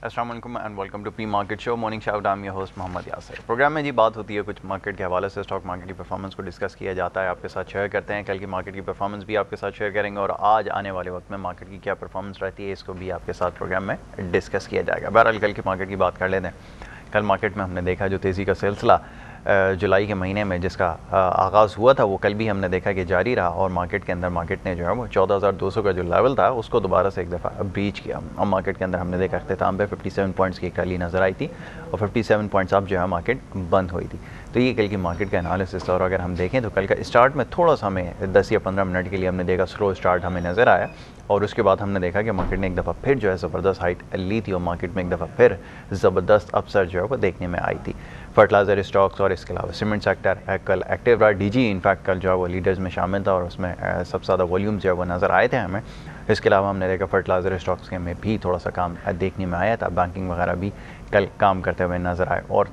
अस्सलाम वालेकुम and welcome to pre market show morning shout. I am your host Mohammed Yasir. Program में जी बात होती है कुछ मार्केट के हवाले से, स्टॉक मार्केट की परफॉर्मेंस को डिस्कस किया जाता है, आपके साथ शेयर करते हैं। कल की मार्केट की परफॉर्मेंस भी आपके साथ शेयर करेंगे और आज आने वाले वक्त में मार्केट की क्या परफॉर्मेंस रहती है इसको भी आपके साथ प्रोग्राम में डिस्कस किया जाएगा। बहरहाल कल की मार्केट की बात कर लेते हैं। कल मार्केट में हमने देखा जो तेज़ी का सिलसिला जुलाई के महीने में जिसका आगाज़ हुआ था वो कल भी हमने देखा कि जारी रहा और मार्केट के अंदर मार्केट ने जो है वो 14,200 का जो लेवल था उसको दोबारा से एक दफ़ा ब्रीच किया और मार्केट के अंदर हमने देखा अख्ताम पे 57 पॉइंट्स की एक रैली नज़र आई थी और 57 पॉइंट्स अब जो है मार्केट बंद हुई थी। तो ये कल की मार्केट का एनालिसिस। और अगर हम देखें तो कल का स्टार्ट में थोड़ा सा हमें 10 या 15 मिनट के लिए हमने देखा स्लो स्टार्ट हमें नज़र आया और उसके बाद हमने देखा कि मार्केट ने एक दफ़ा फिर जो है ज़बरदस्त हाइट ली थी और मार्केट में एक दफ़ा फिर ज़बरदस्त अपसर जो है वो देखने में आई थी। फर्टिलाइज़र स्टॉक्स और इसके अलावा सीमेंट सेक्टर कल एक्टिव रहा। डीजी इनफैक्ट कल जो है वो लीडर्स में शामिल था और उसमें सबसे ज़्यादा वॉल्यूम जो है वो नज़र आए थे हमें। इसके अलावा हमने देखा फर्टिलाइज़र स्टॉक्स के में भी थोड़ा सा काम देखने में आया था। बैंकिंग वगैरह भी कल काम करते हुए नज़र आए और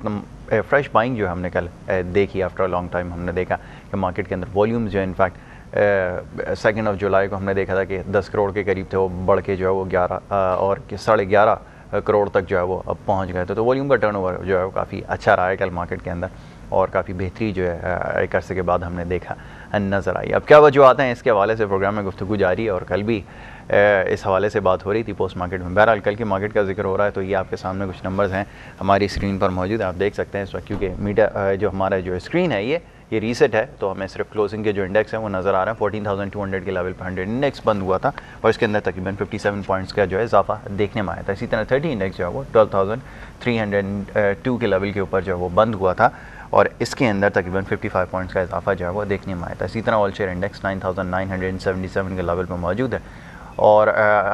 फ्रेश बाइंग जो हमने कल देखी आफ्टर अ लॉन्ग टाइम। हमने देखा कि मार्केट के अंदर वॉल्यूम्स जो इनफैक्ट 2 जुलाई को हमने देखा था कि 10 करोड़ के करीब थे, वो बढ़ के जो है वो 11 और 11.5 करोड़ तक जो है वो अब पहुंच गए थे। तो वॉल्यूम का टर्नओवर जो है वो काफ़ी अच्छा रहा है कल मार्केट के अंदर और काफ़ी बेहतरी जो है एक अरसे के बाद हमने देखा नज़र आई। अब क्या वजूहत हैं इसके हवाले से प्रोग्राम में गुफ्तगू जारी है और कल भी इस हवाले से बात हो रही थी पोस्ट मार्केट में। बहरहाल कल की मार्केट का जिक्र हो रहा है तो ये आपके सामने कुछ नंबर्स हैं हमारी स्क्रीन पर मौजूद है, आप देख सकते हैं इस वक्त। क्योंकि मीडिया जो हमारा जो स्क्रीन है ये रीसेट है तो हमें सिर्फ क्लोजिंग के जो इंडेक्स हैं वो नज़र आ रहे हैं। 14,200 के लेवल पर 100 इंडेक्स बंद हुआ था और इसके अंदर तकरीबन 57 पॉइंट्स का जो है इजाफा देखने में आया था। इसी तरह 30 इंडेक्स जो है वो 12,302 के लेवल के ऊपर जो है वो बंद हुआ था और इसके अंदर तकरीबन 55 पॉइंट्स का इजाफा जो है वो देखने में आया था। इसी तरह ऑल शेयर इंडेक्स 9,977 के लेवल पर मौजूद है और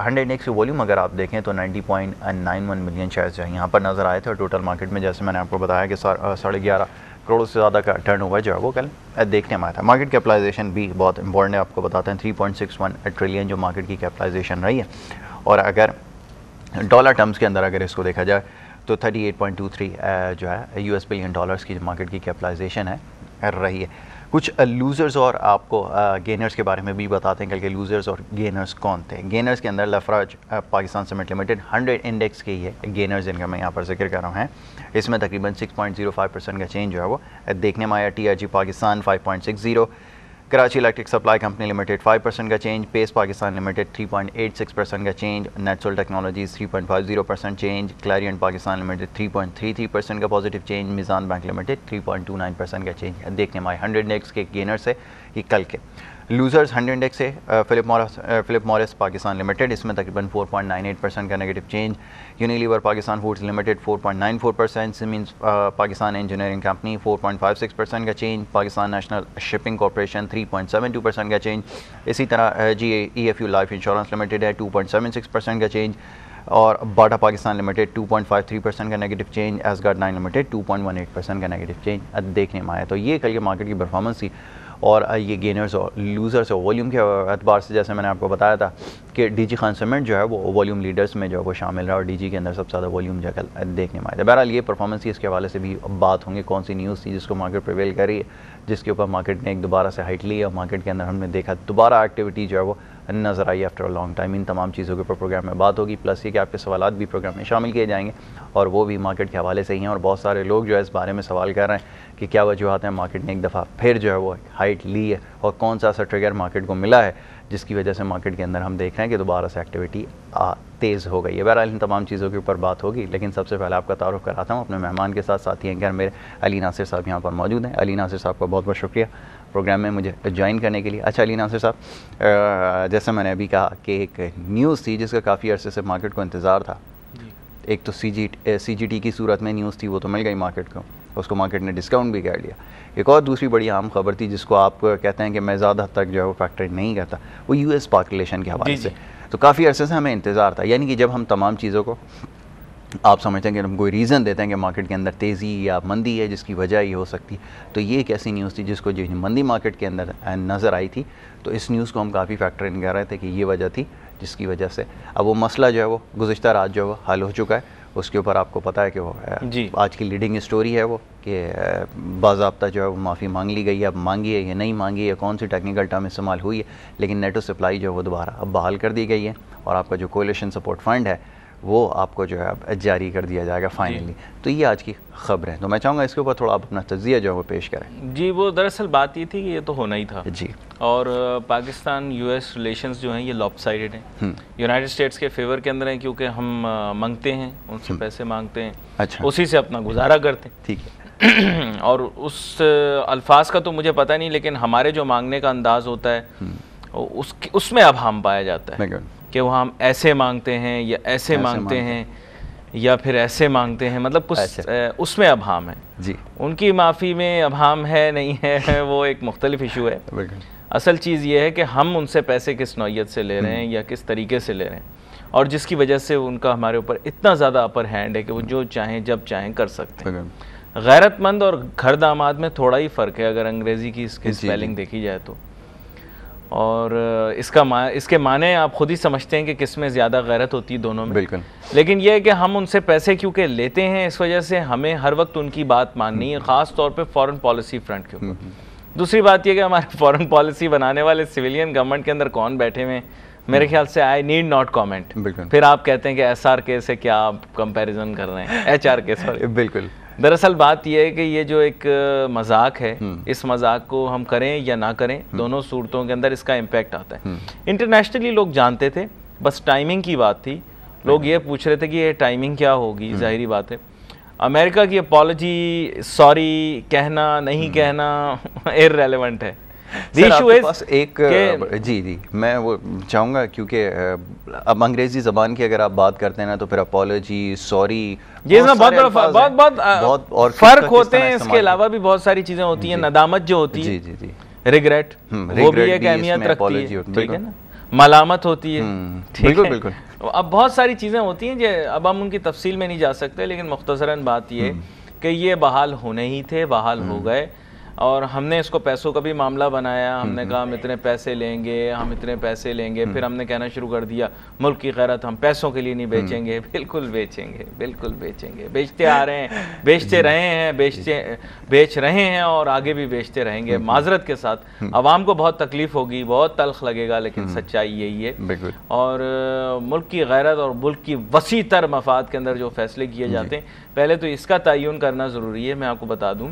100 इंडेक्स की वॉल्यूम अगर आप देखें तो 90.91 मिलियन शेयर्स जो है यहाँ पर नज़र आए थे और टोटल मार्केट में जैसे मैंने आपको बताया कि 11.5 करोड़ से ज़्यादा का टर्नओवर जो है वो कल देखने में आया था। मार्केट कैपिटलाइजेशन भी बहुत इंपॉर्टेंट है, आपको बताते हैं 3.61 ट्रिलियन जो मार्केट की कैपिटलाइजेशन रही है और अगर डॉलर टर्म्स के अंदर अगर इसको देखा जाए तो 38.23 जो है US बिलियन डॉलर्स की मार्केट की कैपिटलाइजेशन है रही है। कुछ लूज़र्स और आपको गेनर्स के बारे में भी बताते हैं कल के लूज़र्स और गेनर्स कौन थे। गेनर्स के अंदर लफराज पाकिस्तान सीमेंट लिमिटेड 100 इंडेक्स के ही है गेनर्स जिनका मैं यहाँ पर जिक्र कर रहा हूँ। इसमें तकरीबन 6.05% का चेंज जो है वो देखने में आया। TRG Pakistan 5.60, Karachi electric supply company limited 5% का चेंज, पेस पाकिस्तान लिमिटेड 3.86% का change, NetSol technologies 3.50% change, Clariant Pakistan limited 3.33% का positive change, Meezan bank limited 3.29% का चेंज देखने में आए। 100 इंडेक्स के गेनर से ये कल के लूज़र्स 100 इंडेक्स से फिलिप मॉरिस पाकिस्तान लिमिटेड, इसमें तकरीबन 4.98% का negative change, Unilever Pakistan foods limited 4.94%, siemens Pakistan engineering company 4.56% का change, Pakistan national shipping corporation 3.72% का चेंज, इसी तरह GEFU लाइफ इंश्योरेंस लिमिटेड है 2.76% का चेंज और बाटा पाकिस्तान लिमिटेड 2.53% का नेगेटिव चेंज, एसगार्ड 9 लिमिटेड 2.18% का नेगेटिव चेंज देखने में आया। तो ये कल के मार्केट की परफॉर्मेंस थी और ये गेनर्स और लूज़र्स और वॉल्यूम के एतबार से जैसे मैंने आपको बताया था कि DG खान सीमेंट जो है वो वॉल्यूम लीडर्स में जो है वो शामिल रहा और DG के अंदर सबसे ज़्यादा वॉल्यूम जो है देखने में आया था। बहरहाल ये परफॉर्मेंस थी, इसके हवाले से भी बात होंगी कौन सी न्यूज़ थी जिसको मार्केट प्रिवेल कर रही है, जिसके ऊपर मार्केट ने एक दोबारा से हाइट ली और मार्केट के अंदर हमने देखा दोबारा एक्टिविटी जो है वो नज़र आई आफ्टर अ लॉन्ग टाइम। इन तमाम चीज़ों के ऊपर प्रोग्राम में बात होगी, प्लस ये कि आपके सवालात भी प्रोग्राम में शामिल किए जाएंगे और वो भी मार्केट के हवाले से ही हैं और बहुत सारे लोग जो है इस बारे में सवाल कर रहे हैं कि क्या वजूहत हैं मार्केट ने एक दफ़ा फिर जो है वो हाइट ली है और कौन सा ऐसा ट्रिगर मार्केट को मिला है जिसकी वजह से मार्केट के अंदर हम देख रहे हैं कि दोबारा से एक्टिविटी तेज़ हो गई है। बहरहाल इन तमाम चीज़ों के ऊपर बात होगी, लेकिन सबसे पहले आपका तारुफ कराता हूँ अपने मेहमान के साथ। साथी हैं घर मेरे अली नासिर साहब यहाँ पर मौजूद हैं। अली नासिर साहब का बहुत बहुत शुक्रिया प्रोग्राम में मुझे ज्वाइन करने के लिए। अच्छा अली नासिर साहब, जैसे मैंने अभी कहा कि एक न्यूज़ थी जिसका काफ़ी अरसे से मार्केट को इंतज़ार था। एक तो CGT की सूरत में न्यूज़ थी, वो तो मिल गई मार्केट को, उसको मार्केट ने डिस्काउंट भी कर लिया। एक और दूसरी बड़ी आम खबर थी जिसको आप कहते हैं कि मैं ज़्यादा हद तक जो है वो फैक्टर नहीं करता, वो US पाक रिलेशन के हवाले से। तो काफ़ी अरसे से हमें इंतज़ार था, यानी कि जब हम तमाम चीज़ों को आप समझते हैं कि हम कोई रीज़न देते हैं कि मार्केट के अंदर तेज़ी या मंदी है जिसकी वजह ये हो सकती है, तो ये एक ऐसी न्यूज़ थी जिसको जो मंदी मार्केट के अंदर नज़र आई थी, तो इस न्यूज़ को हम काफ़ी फैक्टर इन कर रहे थे कि ये वजह थी जिसकी वजह से अब वो मसला जो है वो गुज़िश्ता रात जो है वो हल हो चुका है। उसके ऊपर आपको पता है कि वो आज की लीडिंग स्टोरी है वो कि बाज़ाब्ता जो है वो माफ़ी मांग ली गई है। अब मांगी है या नहीं मांगी है, कौन सी टेक्निकल टर्म इस्तेमाल हुई है, लेकिन नेटो सप्लाई जो है वो दोबारा अब बहाल कर दी गई है और आपका जो कोलिशन सपोर्ट फंड है वो आपको जो है अब जारी कर दिया जाएगा फाइनली। तो ये आज की खबर है, तो मैं चाहूँगा इसके ऊपर थोड़ा आप अपना तज्जिया जो है वो पेश करें। जी, वो दरअसल बात ये थी कि ये तो होना ही था जी, और पाकिस्तान यूएस रिलेशंस जो हैं ये लॉपसाइडेड हैं, यूनाइटेड स्टेट्स के फेवर के अंदर हैं, क्योंकि हम मांगते हैं उनसे, पैसे मांगते हैं, अच्छा, उसी से अपना गुजारा करते हैं, ठीक है। और उस अल्फाज का तो मुझे पता नहीं, लेकिन हमारे जो मांगने का अंदाज होता है उसमें अब हम पाया जाता है कि वो हम ऐसे मांगते हैं या ऐसे मांगते हैं या फिर ऐसे मांगते हैं, मतलब कुछ उसमें अभाम है जी। उनकी माफ़ी में अभाम है नहीं है वो एक मुख्तलिफ इशू है। असल चीज़ ये है कि हम उनसे पैसे किस नौइयत से ले रहे हैं या किस तरीके से ले रहे हैं, और जिसकी वजह से उनका हमारे ऊपर इतना ज़्यादा अपर हैंड है कि वो जो चाहें जब चाहें कर सकते हैं। गैरतमंद और घर दामाद में थोड़ा ही फ़र्क है अगर अंग्रेज़ी की इसकी स्पेलिंग देखी जाए तो, और इसके माने आप खुद ही समझते हैं कि किस में ज़्यादा गैरत होती है, दोनों में। बिल्कुल। लेकिन यह है कि हम उनसे पैसे क्योंकि लेते हैं, इस वजह से हमें हर वक्त उनकी बात माननी है, ख़ास तौर पे फॉरेन पॉलिसी फ्रंट के ऊपर। दूसरी बात यह कि हमारे फॉरेन पॉलिसी बनाने वाले सिविलियन गवर्नमेंट के अंदर कौन बैठे हुए हैं, मेरे ख्याल से आई नीड नॉट कमेंट। फिर आप कहते हैं कि SRK से क्या आप कंपैरिजन कर रहे हैं, HRK, सॉरी। बिल्कुल। दरअसल बात यह है कि ये जो एक मजाक है, इस मजाक को हम करें या ना करें, दोनों सूरतों के अंदर इसका इम्पैक्ट आता है। इंटरनेशनली लोग जानते थे, बस टाइमिंग की बात थी। लोग ये पूछ रहे थे कि ये टाइमिंग क्या होगी, जाहिरी बात है। अमेरिका की अपॉलॉजी, सॉरी कहना नहीं कहना इररेलेवेंट है। पास एक जी मैं वो चाहूँगा, क्योंकि अब अंग्रेजी ज़बान की अगर आप बात करते हैं ना, तो फिर अपॉलॉजी, सॉरी, ये बहुत और फ़र्क होते हैं। इसके अलावा भी बहुत सारी चीज़ें होती हैं। नदामत जो होती है, जी, रिग्रेट, वो भी एक अहमियत रखती है, ठीक है ना। मलामत होती है, बिल्कुल बिल्कुल। अब बहुत सारी चीज़ें होती हैं जो अब हम उनकी तफसील में नहीं जा सकते, लेकिन मुख्तसरन बात ये कि ये बहाल होने ही थे, बहाल हो गए, और हमने इसको पैसों का भी मामला बनाया। हमने कहा हम इतने पैसे लेंगे, हम इतने पैसे लेंगे, फिर हमने कहना शुरू कर दिया मुल्क की गैरत हम पैसों के लिए नहीं बेचेंगे। बिल्कुल बेचेंगे, बिल्कुल बेचेंगे, बेचते आ रहे हैं, बेचते रहे हैं, बेच रहे हैं और आगे भी बेचते रहेंगे। माजरत के साथ अवाम को बहुत तकलीफ होगी, बहुत तल्ख लगेगा, लेकिन सच्चाई यही है। और मुल्क की गैरत और मुल्क की वसी तर मफाद के अंदर जो फैसले किए जाते हैं, पहले तो इसका तयन करना ज़रूरी है। मैं आपको बता दूं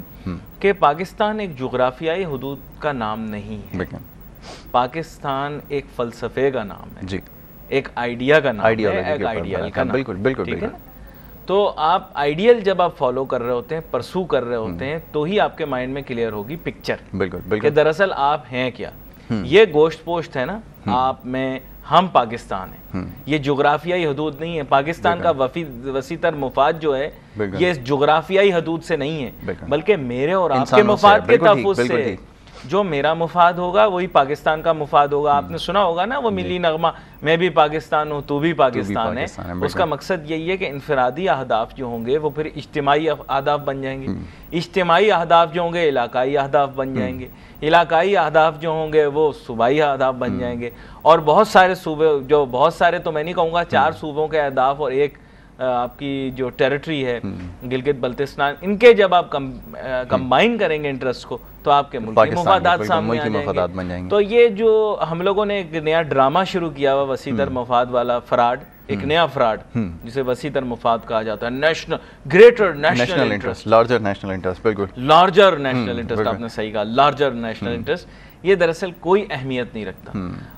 कि पाकिस्तान एक जुग्राफियाई हुदूद का नाम नहीं है, पाकिस्तान एक फ़लसफ़े का नाम है जी, एक आइडिया का नाम है, एक आइडियल का नाम। बिल्कुल बिल्कुल, ठीक है ना। तो आप आइडियल जब आप फॉलो कर रहे होते हैं, परसू कर रहे होते हैं, तो ही आपके माइंड में क्लियर होगी पिक्चर, बिल्कुल कि दरअसल आप हैं क्या। ये गोश्त पोश्त है ना, आप में हम पाकिस्तान है, ये जुग्राफियाई हदूद नहीं है। पाकिस्तान का वसीतर मुफाद जो है ये जुग्राफियाई हदूद से नहीं है, बल्कि मेरे और आपके मुफाद के तहफ़्फ़ुज़ से। जो मेरा मुफाद होगा वही पाकिस्तान का मुफाद होगा। आपने सुना होगा ना वो मिली नगमा, मैं भी पाकिस्तान हूँ, तू भी पाकिस्तान है। उसका मकसद यही है कि इनफरादी अहदाफ जो होंगे वो फिर इज्तिमाई अहदाफ बन जाएंगे, इज्तिमाई अहदाफ जो होंगे इलाकाई अहदाफ बन जाएंगे, इलाकाई अहदाफ जो होंगे वो सूबाई अहदाफ बन जाएंगे। और बहुत सारे सूबे, जो बहुत सारे तो मैं नहीं कहूँगा, 4 सूबों के अहदाफ और एक आपकी जो टेरिटरी है गिलगित बल्तिस्तान, इनके जब आप कंबाइन करेंगे इंटरेस्ट को, तो आपके मुल्की मुफादात सामने आ जाएंगे। तो ये जो हम लोगों ने एक नया ड्रामा शुरू किया हुआ वसीतर मुफाद वाला, फ्रॉड, एक नया फ्रॉड जिसे वसीतर मुफाद कहा जाता है, national, greater national interest, larger national interest, बिल्कुल लार्जर नेशनल इंटरेस्ट, आपने सही कहा, लार्जर नेशनल इंटरेस्ट। ये दरअसल कोई अहमियत नहीं रखता।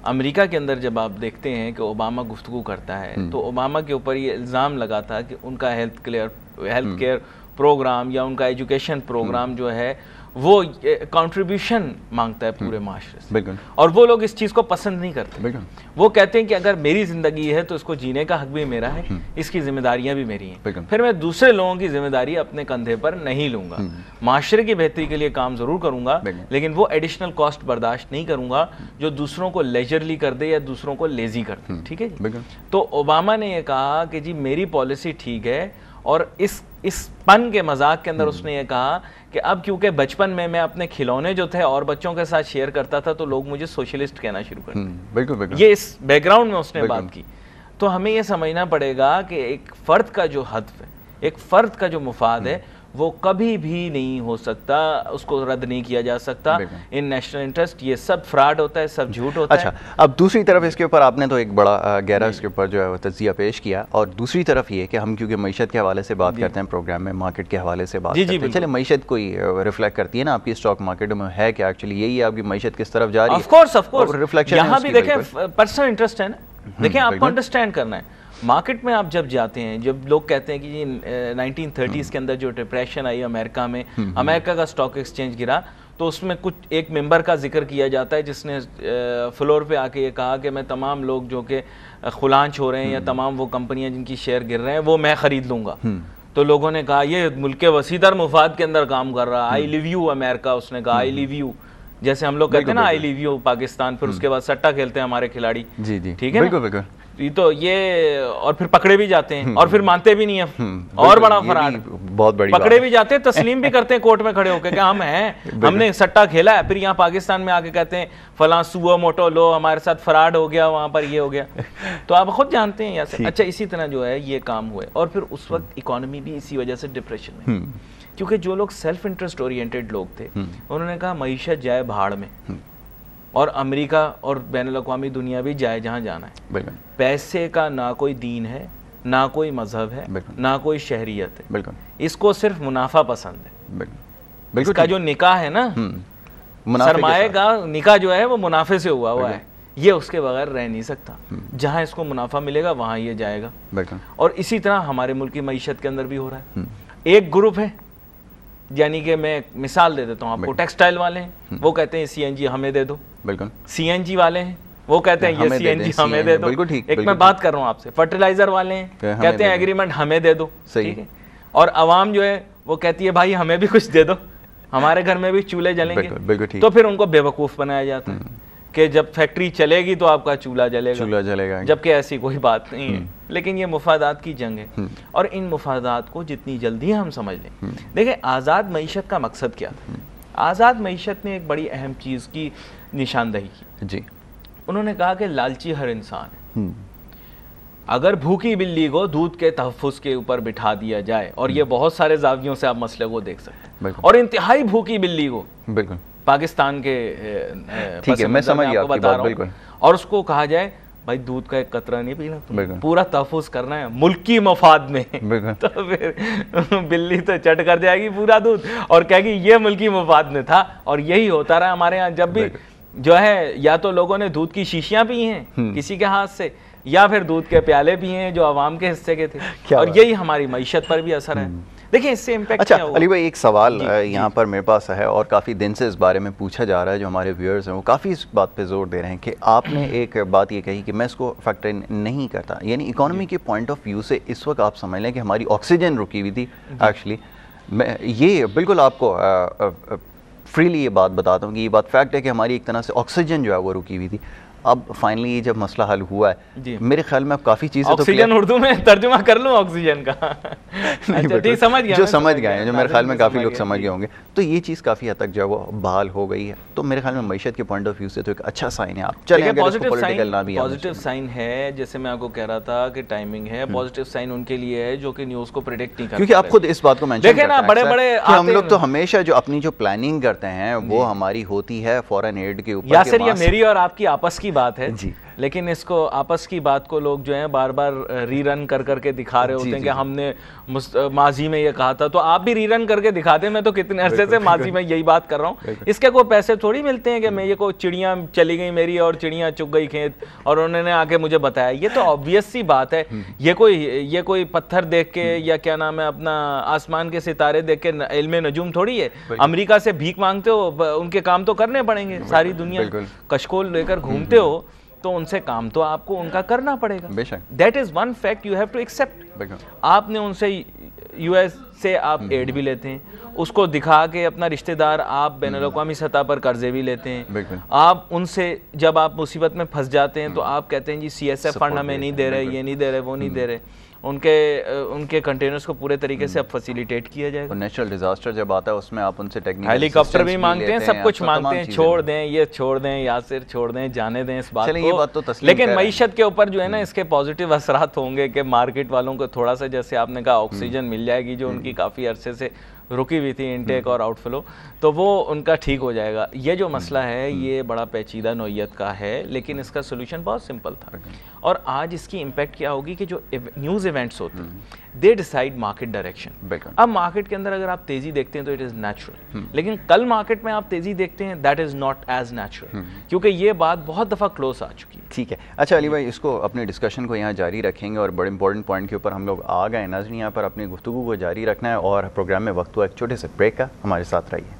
अमेरिका के अंदर जब आप देखते हैं कि ओबामा गुफ्तगू करता है, तो ओबामा के ऊपर ये इल्ज़ाम लगा था कि उनका हेल्थ केयर प्रोग्राम या उनका एजुकेशन प्रोग्राम जो है वो कंट्रीब्यूशन मांगता है पूरे माशरे से, और वो लोग इस चीज़ को पसंद नहीं करते। वो कहते हैं कि अगर मेरी ज़िंदगी है तो इसको जीने का हक भी मेरा है, इसकी जिम्मेदारियां भी मेरी हैं, फिर मैं दूसरे लोगों की जिम्मेदारी अपने कंधे पर नहीं लूँगा। माशरे की बेहतरी के लिए काम ज़रूर करूँगा, लेकिन वो एडिशनल कॉस्ट बर्दाश्त नहीं करूँगा जो दूसरों को लेजरली कर दे या दूसरों को लेजी कर दे। ठीक है जी। तो ओबामा ने यह कहा कि जी मेरी पॉलिसी ठीक है, और इस पन के मजाक के अंदर उसने ये कहा कि अब क्योंकि बचपन में मैं अपने खिलौने जो थे और बच्चों के साथ शेयर करता था, तो लोग मुझे सोशलिस्ट कहना शुरू कर दिए। बिल्कुल, ये इस बैकग्राउंड में उसने बात की। तो हमें ये समझना पड़ेगा कि एक फ़र्द का जो हदफ है, एक फ़र्द का जो मुफाद है, वो कभी भी नहीं हो सकता, उसको रद्द नहीं किया जा सकता। इन नेशनल इंटरेस्ट ये सब फ्रॉड होता है, सब झूठ होता है। अच्छा, अब दूसरी तरफ इसके ऊपर आपने तो एक बड़ा गहरा इसके ऊपर जो है वो तज्जिया पेश किया, और दूसरी तरफ ये कि हम क्योंकि मईशत के हवाले से बात करते हैं प्रोग्राम में, मार्केट के हवाले से बात करते हैं, चलिए मईशत कोई रिफ्लेक्ट करती है ना आपकी स्टॉक मार्केट में, है क्या एक्चुअली यही है आपकी मईशत किस तरफ जा रही है? ऑफ कोर्स रिफ्लेक्शन यहाँ भी देखें, पर्सनल इंटरेस्ट है ना, देखें आपको अंडरस्टैंड करना है। मार्केट में आप जब जाते हैं, जब लोग कहते हैं कि जी 1930s के अंदर जो डिप्रेशन आई अमेरिका में, अमेरिका का स्टॉक एक्सचेंज गिरा, तो उसमें कुछ एक मेंबर का जिक्र किया जाता है जिसने फ्लोर पे आके ये कहा कि मैं तमाम लोग जो कि खुलांच हो रहे हैं या तमाम वो कंपनियां जिनकी शेयर गिर रहे हैं वो मैं खरीद लूँगा। तो लोगों ने कहा ये मुल्क के वसीदर मुफाद के अंदर काम कर रहा, आई लिव यू अमेरिका, उसने कहा आई लिव यू, जैसे हम लोग कहते हैं ना आई लिव यू पाकिस्तान, फिर उसके बाद सट्टा खेलते हैं हमारे खिलाड़ी। जी जी, ठीक है, बिल्कुल बिल्कुल। तो ये और फिर पकड़े भी जाते हैं और फिर मानते भी नहीं है, और बड़ा फराड, बहुत बड़ी पकड़े भी जाते हैं, तस्लीम भी करते हैं कोर्ट में खड़े होकर कि हम हैं, हमने सट्टा खेला है, फिर यहाँ पाकिस्तान में आके कहते हैं फलां सुओ मोटो लो हमारे साथ फ्रॉड हो गया, वहां पर ये हो गया। तो आप खुद जानते हैं यहाँ से। अच्छा, इसी तरह जो है ये काम हुए, और फिर उस वक्त इकोनॉमी भी इसी वजह से डिप्रेशन में, क्योंकि जो लोग सेल्फ इंटरेस्ट ओरिएंटेड लोग थे उन्होंने कहा मईशत जाए भाड़ में, और अमेरिका और बैनुल-अक़वामी दुनिया भी जाए जहाँ जाना है। पैसे का ना कोई दीन है, ना कोई मजहब है, ना कोई शहरियत है, बिल्कुल इसको सिर्फ मुनाफा पसंद है। इसका जो निकाह है ना, सरमाए का निकाह जो है वो मुनाफे से हुआ है, ये उसके बगैर रह नहीं सकता। जहाँ इसको मुनाफा मिलेगा वहाँ ये जाएगा। और इसी तरह हमारे मुल्क की मईशत के अंदर भी हो रहा है। एक ग्रुप है, यानी कि मैं मिसाल दे देता हूँ आपको, टेक्सटाइल वाले हैं, वो कहते हैं सीएनजी हमें दे दो, बिल्कुल। सीएनजी वाले हैं, वो कहते हैं ये सीएनजी हमें दे दो। एक मैं बात कर रहा हूँ आपसे, फर्टिलाइजर वाले हैं, कहते हैं एग्रीमेंट हमें दे दो, ठीक है। और अवाम जो है वो कहती है भाई हमें भी कुछ दे दो, हमारे घर में भी चूल्हे जलेंगे। तो फिर उनको बेवकूफ़ बनाया जाता है कि जब फैक्ट्री चलेगी तो आपका चूल्हा जलेगा, जबकि ऐसी कोई बात नहीं है। लेकिन ये मुफादात की जंग है, और इन मुफादात को जितनी जल्दी हम समझ लें। देखिए, आज़ाद मईशत का मकसद क्या था? आज़ाद मईशत ने एक बड़ी अहम चीज़ की निशानदही की जी। उन्होंने कहा कि लालची हर इंसान है, अगर भूखी बिल्ली को दूध के तहफ़्फ़ुज़ के ऊपर बिठा दिया जाए, और ये बहुत सारे जावियों से आप मसले को देख सकते हैं, और इंतहाई भूखी बिल्ली को, बिल्कुल पाकिस्तान के, ठीक है मैं समझ गया आपकी बात, बिल्कुल, और उसको कहा जाए भाई दूध का एक कतरा नहीं पीना, पूरा तहफ़्फ़ुज़ करना है मुल्क की मफाद में, तो फिर बिल्ली तो चट कर जाएगी पूरा दूध और कहेगी ये मुल्की मफाद में था। और यही होता रहा हमारे यहाँ, जब भी जो है या तो लोगों ने दूध की शीशियाँ पी हैं किसी के हाथ से, या फिर दूध के प्याले पिए हैं जो आवाम के हिस्से के थे, और यही हमारी मईशत पर भी असर है। देखिए इससे इम्पैक्ट क्या हुआ? अली भाई, एक सवाल यहाँ पर मेरे पास है और काफ़ी दिन से इस बारे में पूछा जा रहा है, जो हमारे व्यूअर्स हैं वो काफ़ी इस बात पे जोर दे रहे हैं कि आपने एक बात ये कही कि मैं इसको फैक्टर नहीं करता, यानी इकोनॉमी के पॉइंट ऑफ व्यू से इस वक्त आप समझ लें कि हमारी ऑक्सीजन रुकी हुई थी। एक्चुअली मैं ये बिल्कुल आपको फ्रीली ये बात बताता हूँ कि ये बात फैक्ट है कि हमारी एक तरह से ऑक्सीजन जो है वो रुकी हुई थी। अब फाइनली जब मसला हल हुआ है, मेरे ख्याल में अब काफ़ी चीज़ें, ऑक्सीजन उर्दू में तर्जुमा कर लूँ ऑक्सीजन का? अच्छा, ठीक, समझ गया, जो समझ गए हैं, जो मेरे ख्याल में काफ़ी लोग समझ गए होंगे, तो ये चीज़ काफ़ी हद तक जो है वो बहाल हो गई है। तो मेरे ख्याल में मईशत के पॉइंट ऑफ व्यू से तो एक अच्छा साइन है। आप चलें, पॉजिटिव साइन है, जैसे मैं आपको कह रहा था कि टाइमिंग है, पॉजिटिव साइन उनके लिए है जो कि न्यूज़ को प्रेडिक्ट नहीं करते, क्योंकि आप खुद इस बात को मेंशन करते हैं ना, बड़े-बड़े हम लोग तो हमेशा जो अपनी जो प्लानिंग करते हैं वो हमारी होती है फॉरेन एड के ऊपर। यासिर, ये मेरी और आपकी आपस की बात है जी, लेकिन इसको आपस की बात को लोग जो है बार बार रीरन कर करके दिखा रहे होते हैं कि हमने माजी में ये कहा था, तो आप भी रीरन करके दिखाते हैं। मैं तो कितने अरसे से माजी में यही बात कर रहा हूँ। इसके कोई पैसे थोड़ी मिलते हैं कि मैं ये को चिड़ियाँ चली गई मेरी और चिड़ियाँ चुग गई खेत और उन्होंने आके मुझे बताया। ये तो ऑब्वियस सी बात है। ये कोई पत्थर देख के या क्या नाम है अपना आसमान के सितारे देख के इल्मे नजूम थोड़ी है। अमेरिका से भीख मांगते हो, उनके काम तो करने पड़ेंगे। सारी दुनिया कशकोल लेकर घूमते हो तो उनसे काम तो आपको उनका करना पड़ेगा। बेशक, that is one fact you have to accept. आपने उनसे यूएस से आप एड भी लेते हैं, उसको दिखा के अपना रिश्तेदार आप बैनुल-अक़वामी सतह पर कर्जे भी लेते हैं। आप उनसे जब आप मुसीबत में फंस जाते हैं तो आप कहते हैं जी सीएसएफ फंड हमें नहीं दे रहे, ये नहीं दे रहे, वो नहीं दे रहे। उनके कंटेनर्स को पूरे तरीके से अब फैसिलिटेट किया जाएगा। नेचुरल डिजास्टर जब आता है उसमें आप उनसे टेक्निकल हेलीकॉप्टर भी मांगते हैं, सब कुछ मांगते हैं। छोड़ दें, ये छोड़ दें, यासिर छोड़ दें, जाने दें इस बात को। ये बात तो लेकिन मईशत के ऊपर जो है ना इसके पॉजिटिव असरात होंगे कि मार्केट वालों को थोड़ा सा, जैसे आपने कहा, ऑक्सीजन मिल जाएगी जो उनकी काफ़ी अरसे से रुकी हुई थी इनटेक और आउटफ्लो, तो वो उनका ठीक हो जाएगा। ये जो मसला है ये बड़ा पेचीदा नौइयत का है, लेकिन इसका सोल्यूशन बहुत सिंपल था। और आज इसकी इम्पैक्ट क्या होगी कि जो न्यूज़ इवेंट्स होते हैं दे डिसाइड मार्केट डायरेक्शन। अब मार्केट के अंदर अगर आप तेज़ी देखते हैं तो इट इज़ नेचुरल, लेकिन कल मार्केट में आप तेज़ी देखते हैं that is not as natural, क्योंकि ये बात बहुत दफ़ा क्लोज आ चुकी है। ठीक है, अच्छा अली भाई, इसको अपने डिस्कशन को यहाँ जारी रखेंगे और बड़े इंपॉर्टेंट पॉइंट के ऊपर हम लोग आ गए। नाज़रीन, यहाँ पर अपनी गुफ्तगू को जारी रखना है और प्रोग्राम में वक्त हुआ एक छोटे से ब्रेक का, हमारे साथ रहिए।